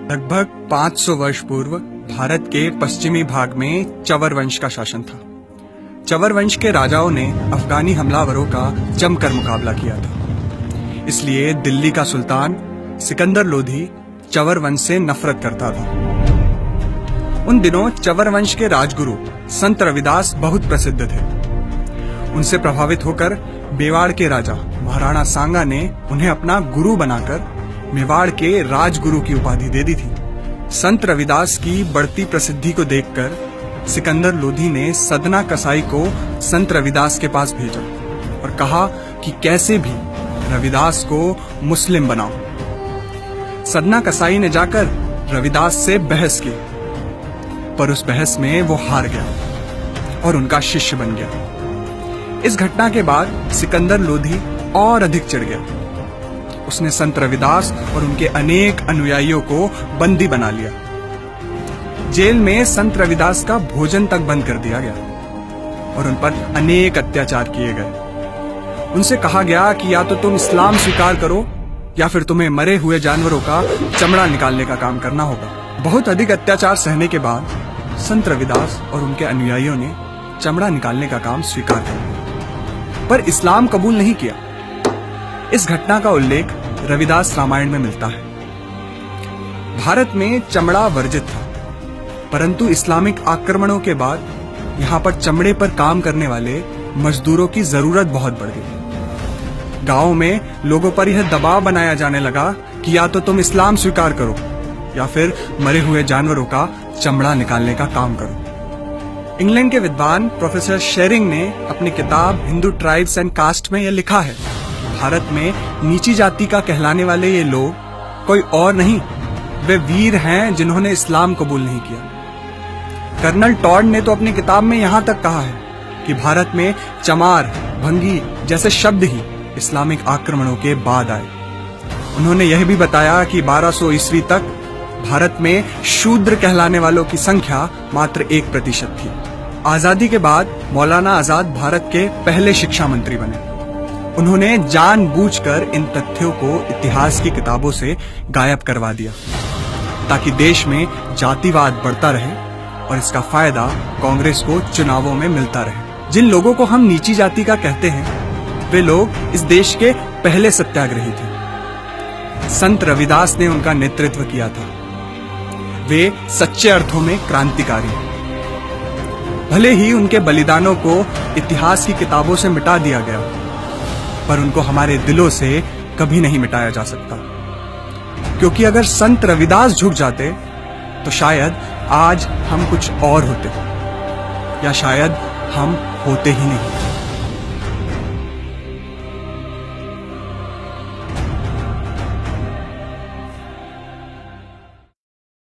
लगभग 500 वर्ष पूर्व भारत के पश्चिमी भाग में चवर वंश का शासन था। चवर वंश के राजाओं ने अफगानी हमलावरों का जमकर मुकाबला किया था। इसलिए दिल्ली का सुल्तान सिकंदर लोधी चवर वंश से नफरत करता था। उन दिनों चवर वंश के राजगुरु संत रविदास बहुत प्रसिद्ध थे। उनसे प्रभावित होकर मेवाड़ के राजा महाराणा सांगा ने उन्हें अपना गुरु बनाकर मेवाड़ के राजगुरु की उपाधि दे दी थी। संत रविदास की बढ़ती प्रसिद्धि को देखकर सिकंदर लोधी ने सदना कसाई को संत रविदास के पास भेजा और कहा कि कैसे भी रविदास को मुस्लिम बनाओ। सदना कसाई ने जाकर रविदास से बहस की, पर उस बहस में वो हार गया और उनका शिष्य बन गया। इस घटना के बाद सिकंदर लोधी और अधिक चिढ़ गया। उसने संत रविदास और उनके अनेक अनुयायियों को बंदी बना लिया। जेल में संत रविदास का भोजन तक बंद कर दिया गया और उन पर अनेक अत्याचार किए गए। उनसे कहा गया कि या तो तुम इस्लाम स्वीकार करो या फिर तुम्हें मरे हुए जानवरों का चमड़ा निकालने का काम करना होगा। बहुत अधिक अत्याचार सहने के बाद संत रविदास और उनके अनुयायियों ने चमड़ा निकालने का काम स्वीकार कर लिया, पर इस्लाम कबूल नहीं किया। इस घटना का उल्लेख रविदास रामायण में मिलता है। भारत में चमड़ा वर्जित था, परंतु इस्लामिक आक्रमणों के बाद यहाँ पर चमड़े पर काम करने वाले मजदूरों की जरूरत बहुत बढ़ गई। गांवों में लोगों पर यह दबाव बनाया जाने लगा कि या तो तुम इस्लाम स्वीकार करो या फिर मरे हुए जानवरों का चमड़ा निकालने का काम करो। इंग्लैंड के विद्वान प्रोफेसर शेरिंग ने अपनी किताब हिंदू ट्राइब्स एंड कास्ट में यह लिखा है, भारत में नीची जाति का कहलाने वाले ये लोग कोई और नहीं, वे वीर हैं जिन्होंने इस्लाम कबूल नहीं किया। कर्नल टॉड ने तो अपनी किताब में यहाँ तक कहा है कि भारत में चमार, भंगी जैसे शब्द ही इस्लामिक आक्रमणों के बाद आए। उन्होंने यह भी बताया कि 1200 ईस्वी तक भारत में शूद्र कहलाने वालों की संख्या मात्र 1% थी। आजादी के बाद मौलाना आजाद भारत के पहले शिक्षा मंत्री बने। उन्होंने जानबूझकर इन तथ्यों को इतिहास की किताबों से गायब करवा दिया ताकि देश में जातिवाद बढ़ता रहे और इसका फायदा कांग्रेस को चुनावों में मिलता रहे। जिन लोगों को हम नीची जाति का कहते हैं, वे लोग इस देश के पहले सत्याग्रही थे। संत रविदास ने उनका नेतृत्व किया था। वे सच्चे अर्थों में क्रांतिकारी हैं। भले ही उनके बलिदानों को इतिहास की किताबों से मिटा दिया गया, पर उनको हमारे दिलों से कभी नहीं मिटाया जा सकता, क्योंकि अगर संत रविदास झुक जाते तो शायद आज हम कुछ और होते, या शायद हम होते ही नहीं।